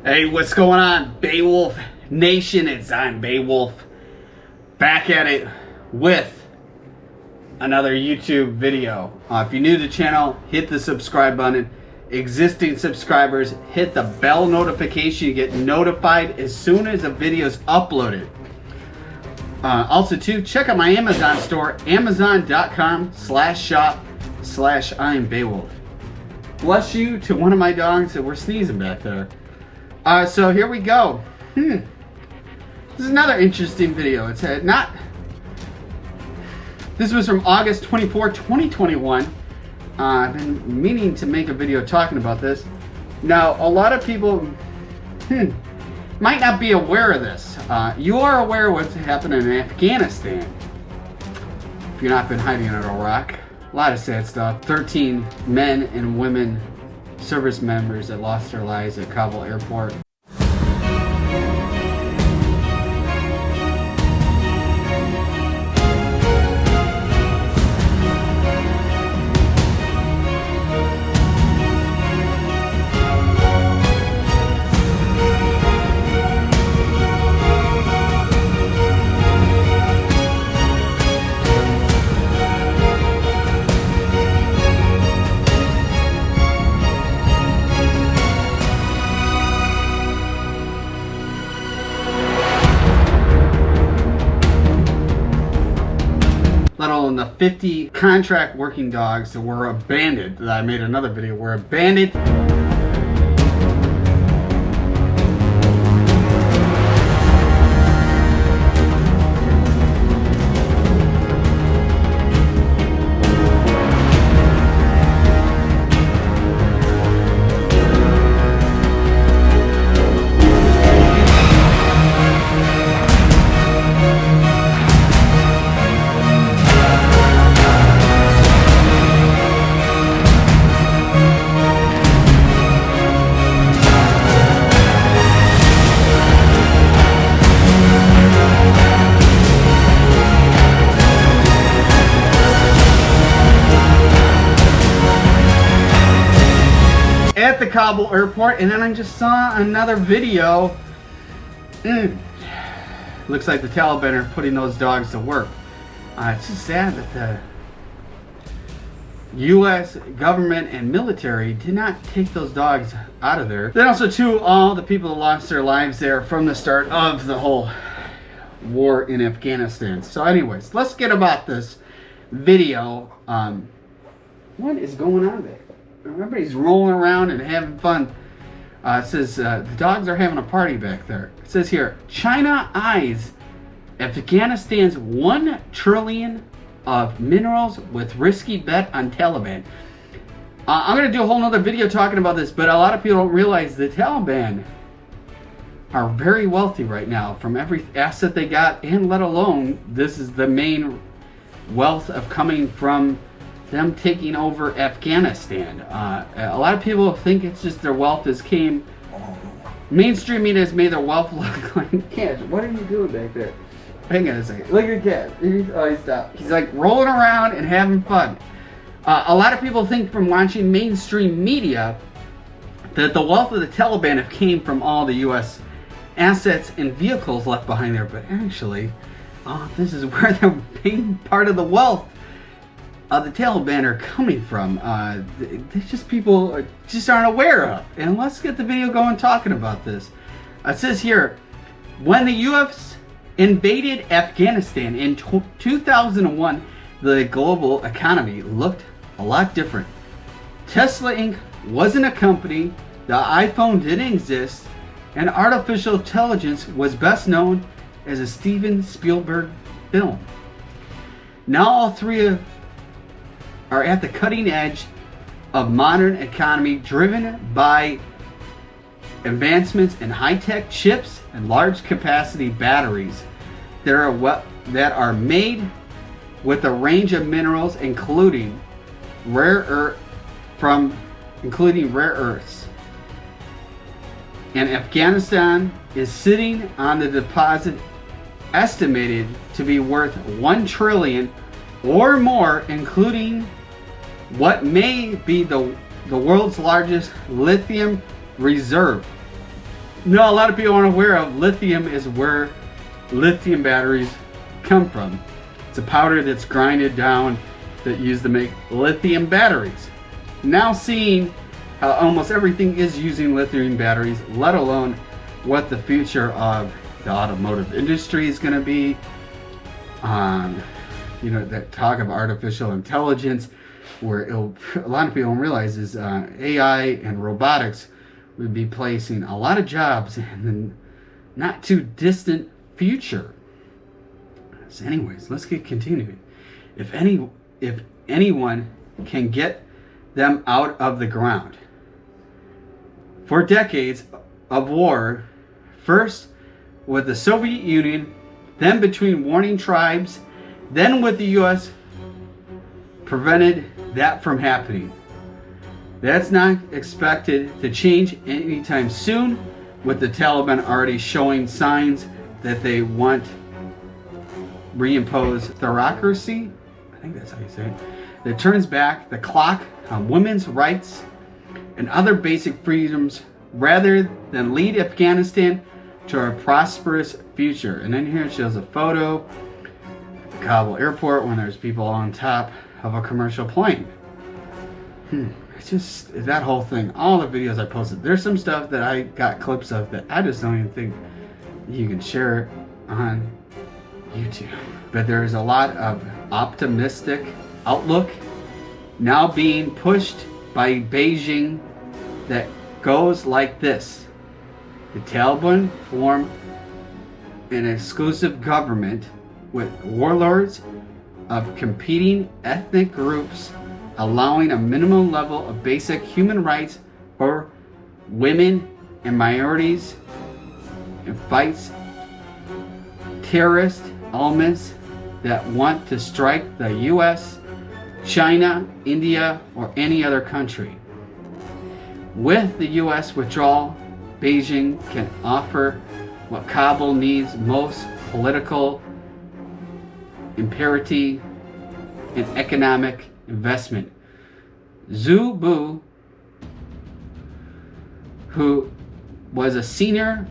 Hey, what's going on, Beowulf Nation? I'm Beowulf, back at it with another YouTube video. If you're new to the channel, hit the subscribe button. Existing subscribers, hit the bell notification. You get notified as soon as a video is uploaded. Also, too, check out my Amazon store, amazon.com/shop/I'm Beowulf. Bless you to one of my dogs that were sneezing back there. So here we go. This is another interesting video. It's This was from August 24, 2021. I've been meaning to make a video talking about this. Now, a lot of people might not be aware of this. You are aware of what's happening in Afghanistan. If you've not been hiding under a rock. A lot of sad stuff. 13 men and women service members that lost their lives at Kabul airport. Let alone the 50 contract working dogs that were abandoned, that I made another video, were abandoned. At the Kabul airport, and then I just saw another video. Looks like the Taliban are putting those dogs to work. It's just sad that the U.S. government and military did not take those dogs out of there. Then also, too, all the people that lost their lives there from the start of the whole war in Afghanistan. So anyways, let's get about this video. What is going on there? Everybody's rolling around and having fun. It says the dogs are having a party back there. It says here, China eyes Afghanistan's $1 trillion of minerals with risky bet on Taliban. I'm going to do a whole nother video talking about this, but a lot of people don't realize the Taliban are very wealthy right now from every asset they got, and let alone this is the main wealth of coming from them taking over Afghanistan. A lot of people think it's just their wealth has came. Mainstream media has made their wealth look like cash. What are you doing back there? Hang on a second. Look at the cat. Oh, he stopped. He's like rolling around and having fun. A lot of people think from watching mainstream media that the wealth of the Taliban have came from all the U.S. assets and vehicles left behind there, but actually, this is where the main part of the wealth the Taliban are coming from. There's just people just aren't aware of. And let's get the video going talking about this. It says here, when the U.S. invaded Afghanistan in 2001, the global economy looked a lot different. Tesla Inc. wasn't a company, the iPhone didn't exist, and artificial intelligence was best known as a Steven Spielberg film. Now all three are at the cutting edge of modern economy, driven by advancements in high-tech chips and large capacity batteries that are made with a range of minerals including rare earths. And Afghanistan is sitting on the deposit estimated to be worth $1 trillion or more, including what may be the world's largest lithium reserve. No, a lot of people aren't aware of, lithium is where lithium batteries come from. It's a powder that's grinded down that used to make lithium batteries. Now seeing how almost everything is using lithium batteries, let alone what the future of the automotive industry is going to be. That talk of artificial intelligence, where a lot of people don't realize is AI and robotics would be placing a lot of jobs in the not too distant future. So anyways, let's get continuing. If anyone can get them out of the ground. For decades of war, first with the Soviet Union, then between warring tribes, then with the US, prevented that from happening. That's not expected to change anytime soon, with the Taliban already showing signs that they want reimpose theocracy. I think that's how you say it. That turns back the clock on women's rights and other basic freedoms rather than lead Afghanistan to a prosperous future. And then here it shows a photo at Kabul airport when there's people on top of a commercial plane. It's just that whole thing. All the videos I posted, there's some stuff that I got clips of that I just don't even think you can share on YouTube. But there's a lot of optimistic outlook now being pushed by Beijing that goes like this. The Taliban form an exclusive government with warlords of competing ethnic groups, allowing a minimum level of basic human rights for women and minorities, and fights terrorist elements that want to strike the US, China, India, or any other country. With the US withdrawal, Beijing can offer what Kabul needs most: political imperative and economic investment. Zhu Bu, who was a senior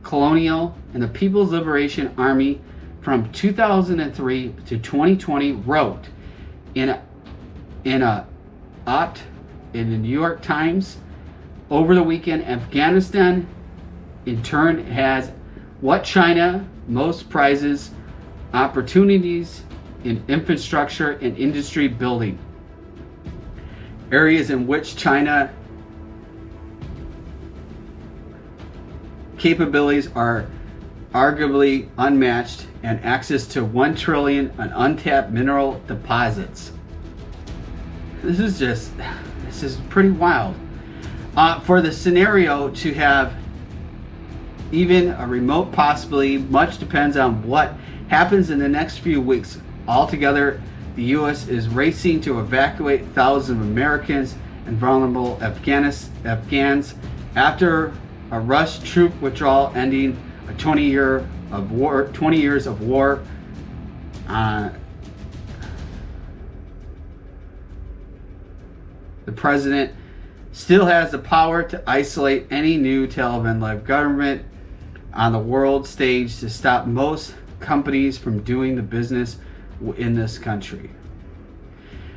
colonel in the People's Liberation Army from 2003 to 2020, wrote in the New York Times over the weekend, Afghanistan in turn has what China most prizes: opportunities in infrastructure and industry building, areas in which China capabilities are arguably unmatched, and access to 1 trillion in untapped mineral deposits. This is pretty wild. For the scenario to have even a remote possibility, much depends on what happens in the next few weeks. Altogether, the U.S. is racing to evacuate thousands of Americans and vulnerable Afghans after a rushed troop withdrawal, ending a 20 years of war. The president still has the power to isolate any new Taliban-led government on the world stage to stop most companies from doing the business in this country.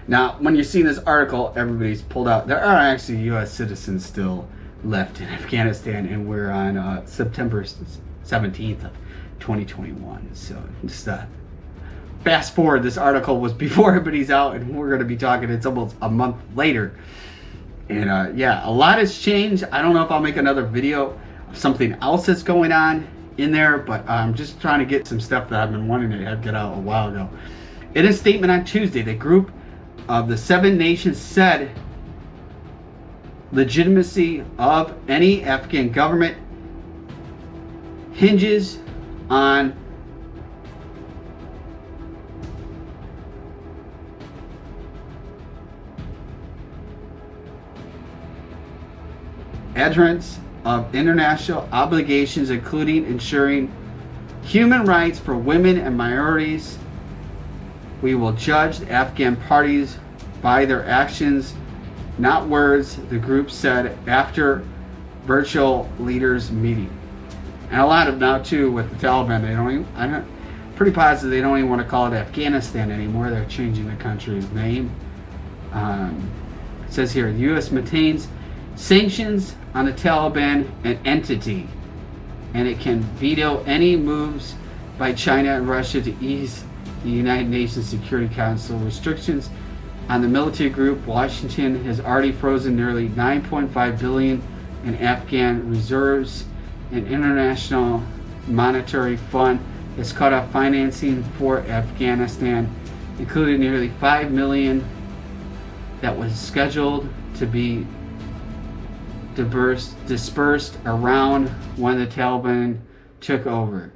Now, when you're seeing this article, everybody's pulled out. There are actually U.S. citizens still left in Afghanistan, and we're on September 17th of 2021. So just fast forward, this article was before everybody's out, and we're going to be talking, it's almost a month later. And yeah, a lot has changed. I don't know if I'll make another video of something else that's going on in there, but I'm just trying to get some stuff that I've been wanting to get out a while ago. In a statement on Tuesday, the group of the 7 nations said legitimacy of any Afghan government hinges on adherence of international obligations, including ensuring human rights for women and minorities. We will judge the Afghan parties by their actions, not words, the group said after virtual leaders meeting. And a lot of now too with the Taliban, they don't even, pretty positive they don't even want to call it Afghanistan anymore. They're changing the country's name. It says here, the U.S. maintains sanctions on the Taliban, an entity, and it can veto any moves by China and Russia to ease the United Nations Security Council restrictions on the military group. Washington has already frozen nearly $9.5 billion in Afghan reserves. An International Monetary Fund has cut off financing for Afghanistan, including nearly $5 million that was scheduled to be dispersed around when the Taliban took over.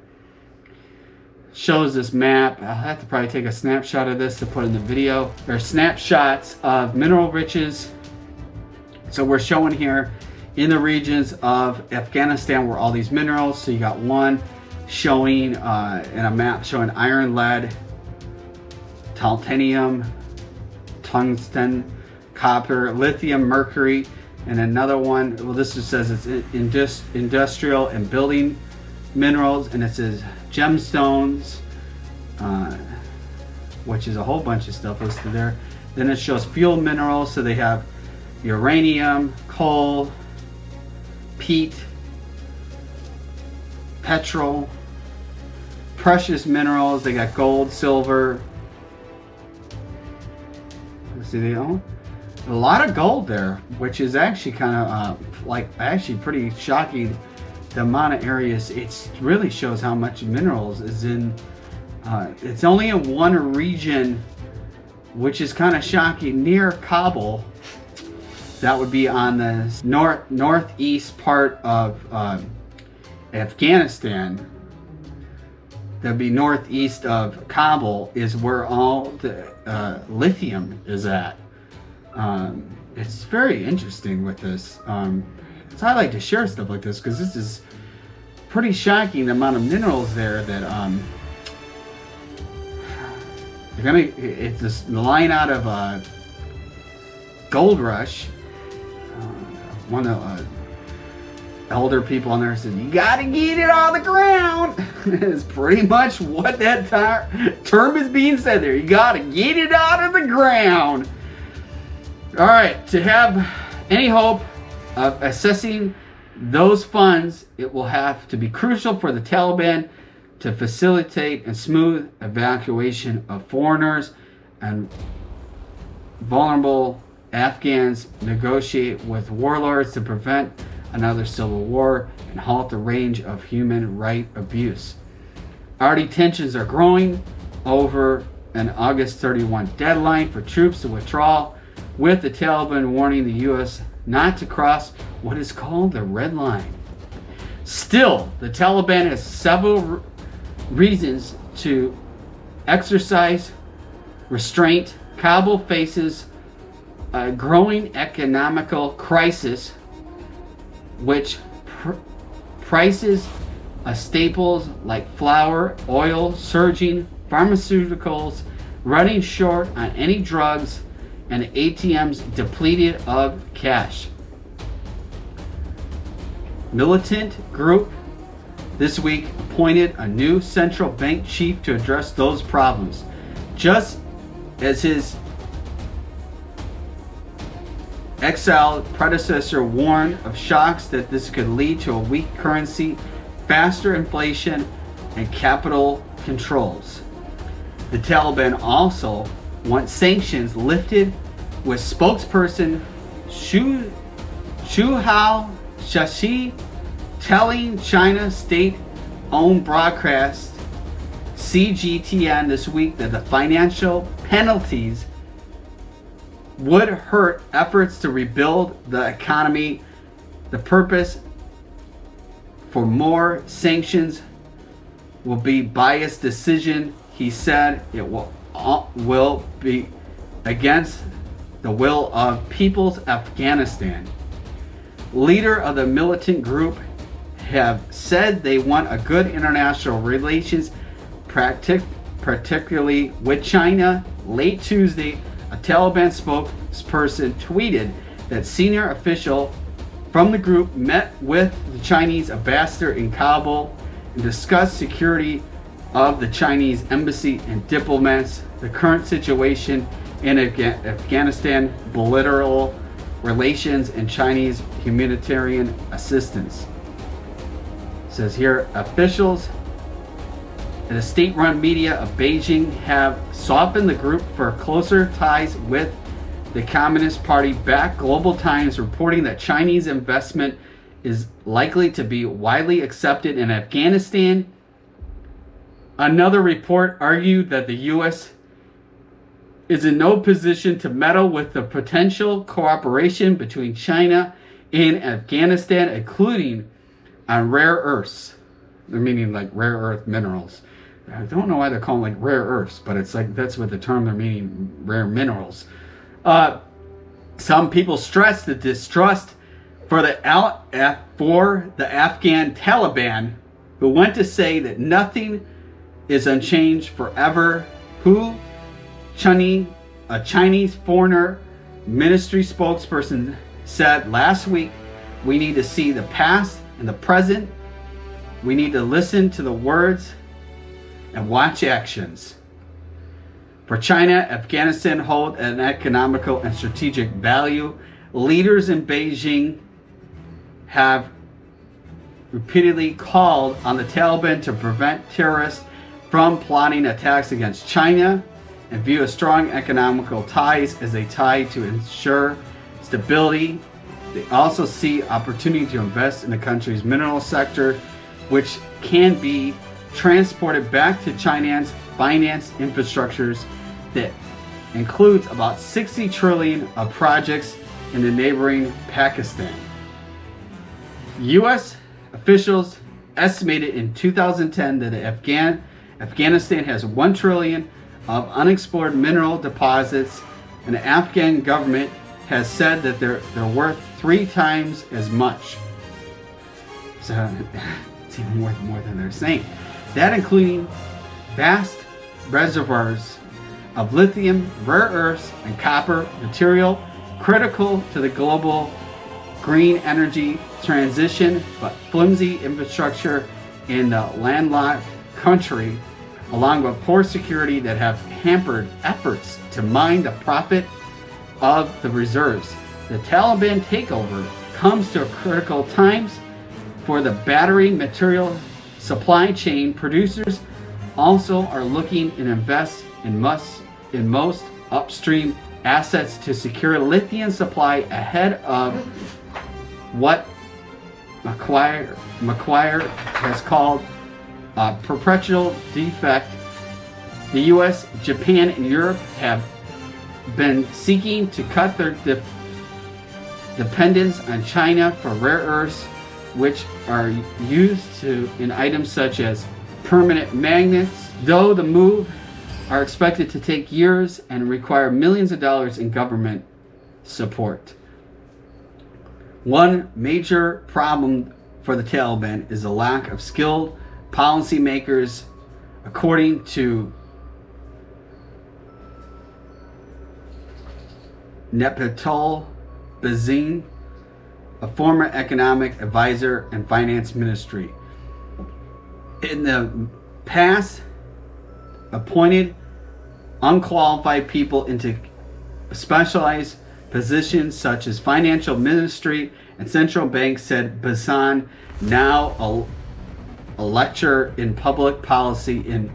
Shows this map. I'll have to probably take a snapshot of this to put in the video. There are snapshots of mineral riches. So we're showing here in the regions of Afghanistan where all these minerals. So you got one showing in a map showing iron, lead, titanium, tungsten, copper, lithium, mercury, and another one. Well, this just says it's industrial and building minerals, and it says gemstones, which is a whole bunch of stuff listed there. Then it shows fuel minerals, so they have uranium, coal, peat, petrol, precious minerals. They got gold, silver. Let's see, they own a lot of gold there, which is actually kind of actually pretty shocking. The amount of areas, it really shows how much minerals is in. It's only in one region, which is kind of shocking, near Kabul. That would be on the northeast part of Afghanistan. That'd be northeast of Kabul, is where all the lithium is at. It's very interesting with this. So I like to share stuff like this because this is pretty shocking, the amount of minerals there that it's this line out of Gold Rush. One of the elder people on there said, "You gotta get it on the ground." It's pretty much what that term is being said there. You gotta get it out of the ground. All right, to have any hope of assessing those funds, it will have to be crucial for the Taliban to facilitate a smooth evacuation of foreigners and vulnerable Afghans, negotiate with warlords to prevent another civil war, and halt the range of human rights abuse. Already tensions are growing over an August 31 deadline for troops to withdraw, with the Taliban warning the U.S. not to cross what is called the red line. Still, the Taliban has several reasons to exercise restraint. Kabul faces a growing economical crisis, which prices of staples like flour, oil surging, pharmaceuticals running short on any drugs, and ATMs depleted of cash. Militant group this week appointed a new central bank chief to address those problems, just as his exiled predecessor warned of shocks that this could lead to a weak currency, faster inflation, and capital controls. The Taliban also wants sanctions lifted, with spokesperson Shu Hao Shashi telling China state-owned broadcast CGTN this week that the financial penalties would hurt efforts to rebuild the economy. The purpose for more sanctions will be biased decision. He said it will be against the will of People's Afghanistan. Leader of the militant group have said they want a good international relations, particularly with China. Late Tuesday, a Taliban spokesperson tweeted that senior official from the group met with the Chinese ambassador in Kabul and discussed security of the Chinese embassy and diplomats, the current situation in Afghanistan, bilateral relations, and Chinese humanitarian assistance. It says here, officials and the state-run media of Beijing have softened the group for closer ties with the Communist Party-backed Global Times, reporting that Chinese investment is likely to be widely accepted in Afghanistan. Another report argued that the U.S. is in no position to meddle with the potential cooperation between China and Afghanistan, including on rare earths. They're meaning like rare earth minerals. I don't know why they're calling like rare earths, but it's like that's what the term they're meaning, rare minerals. Some people stress the distrust for the Afghan Taliban, who went to say that nothing is unchanged forever. A Chinese foreign ministry spokesperson said last week, we need to see the past and the present. We need to listen to the words and watch actions. For China, Afghanistan holds an economical and strategic value. Leaders in Beijing have repeatedly called on the Taliban to prevent terrorists from plotting attacks against China and view a strong economical ties as a tie to ensure stability. They also see opportunity to invest in the country's mineral sector, which can be transported back to China's finance infrastructures that includes about 60 trillion of projects in the neighboring Pakistan. U.S. officials estimated in 2010 that Afghanistan has 1 trillion of unexplored mineral deposits, and the Afghan government has said that they're worth 3 times as much. So it's even worth more than they're saying. That including vast reservoirs of lithium, rare earths, and copper material critical to the global green energy transition, but flimsy infrastructure in the landlocked country, along with poor security that have hampered efforts to mine the profit of the reserves. The Taliban takeover comes to critical times for the battery material supply chain. Producers also are looking and invest in most upstream assets to secure lithium supply ahead of what McQuire has called a perpetual defect. The US, Japan, and Europe have been seeking to cut their dependence on China for rare earths, which are used in items such as permanent magnets. Though the move are expected to take years and require millions of dollars in government support. One major problem for the Taliban is the lack of skilled policymakers, according to Nepatul Bazin, a former economic advisor and finance ministry. In the past, appointed unqualified people into specialized positions such as financial ministry and central bank, said Bazin, now a lecturer in public policy in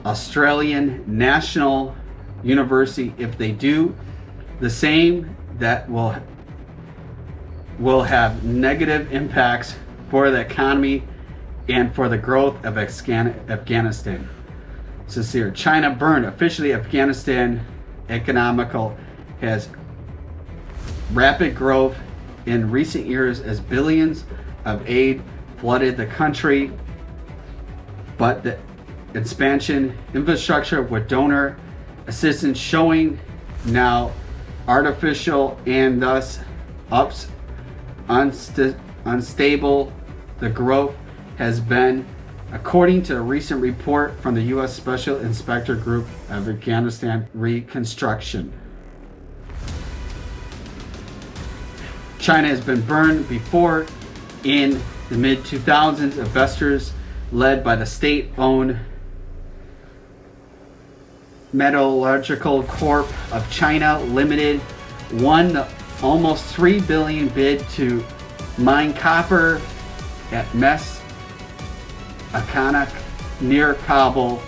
Australian National University. If they do the same, that will have negative impacts for the economy and for the growth of Afghanistan. So here, China burned. Officially, Afghanistan economical has rapid growth in recent years as billions of aid flooded the country, but the expansion infrastructure with donor assistance showing now artificial and thus unstable the growth has been, according to a recent report from the U.S. Special Inspector Group of Afghanistan Reconstruction. China has been burned before. In the mid-2000s, investors led by the state-owned Metallurgical Corp of China Limited won the almost $3 billion bid to mine copper at Mes Akanak near Kabul.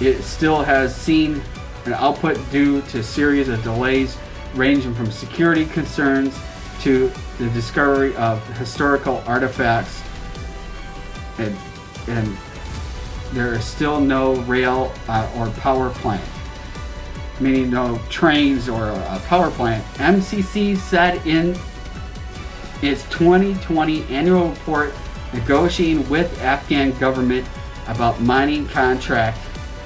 It still has seen an output due to a series of delays ranging from security concerns to the discovery of historical artifacts, and there is still no rail or power plant, meaning no trains or a power plant. MCC said in its 2020 annual report negotiating with Afghan government about mining contract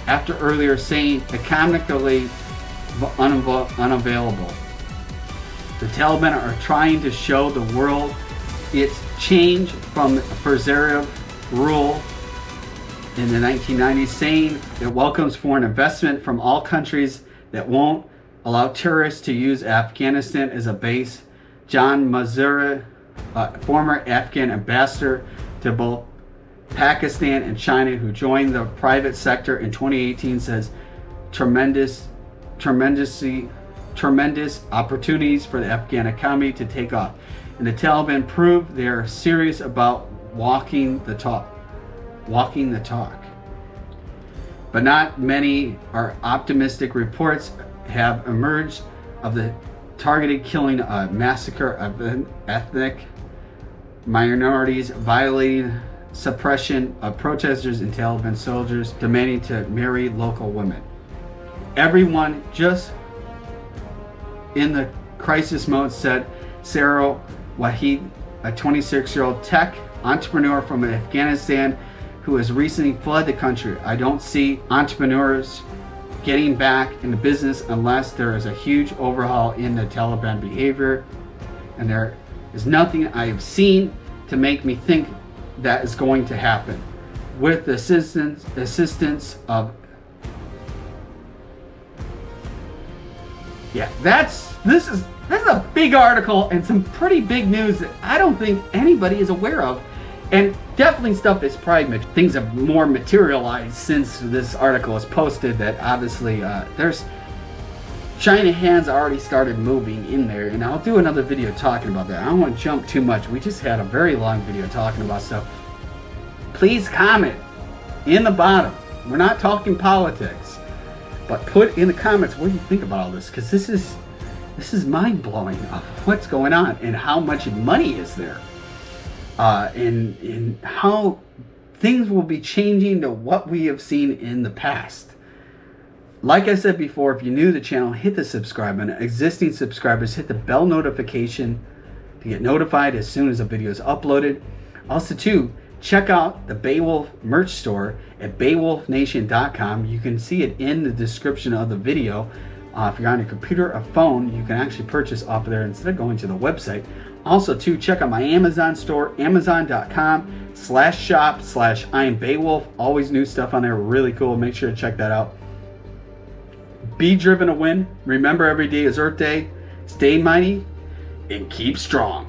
after earlier saying economically unavailable. The Taliban are trying to show the world its change from Firzayev rule in the 1990s, saying it welcomes foreign investment from all countries that won't allow terrorists to use Afghanistan as a base. John Mazura, former Afghan ambassador to both Pakistan and China, who joined the private sector in 2018, says tremendous opportunities for the Afghan economy to take off. And the Taliban proved they are serious about walking the talk. But not many are optimistic. Reports have emerged of the targeted killing, massacre of ethnic minorities, violating suppression of protesters and Taliban soldiers demanding to marry local women. Everyone just in the crisis mode, said Sarah Wahid, a 26-year-old tech entrepreneur from Afghanistan who has recently fled the country. I don't see entrepreneurs getting back into business unless there is a huge overhaul in the Taliban behavior, and there is nothing I have seen to make me think that is going to happen. With the assistance of this is a big article and some pretty big news that I don't think anybody is aware of, and definitely stuff is probably things have more materialized since this article is posted. That obviously there's China hands already started moving in there, and I'll do another video talking about that. I don't want to jump too much. We just had a very long video talking about stuff. Please comment in the bottom. We're not talking politics, but put in the comments what you think about all this, because this is mind-blowing of what's going on and how much money is there, and how things will be changing to what we have seen in the past. Like I said before, if you're new to the channel, hit the subscribe button. Existing subscribers, hit the bell notification to get notified as soon as a video is uploaded. Also, too, check out the Beowulf merch store at beowulfnation.com. You can see it in the description of the video. If you're on your computer or phone, you can actually purchase off of there instead of going to the website. Also, too, check out my Amazon store, amazon.com/shop/IamBeowulf. Always new stuff on there, really cool. Make sure to check that out. Be driven to win. Remember, every day is Earth Day. Stay mighty and keep strong.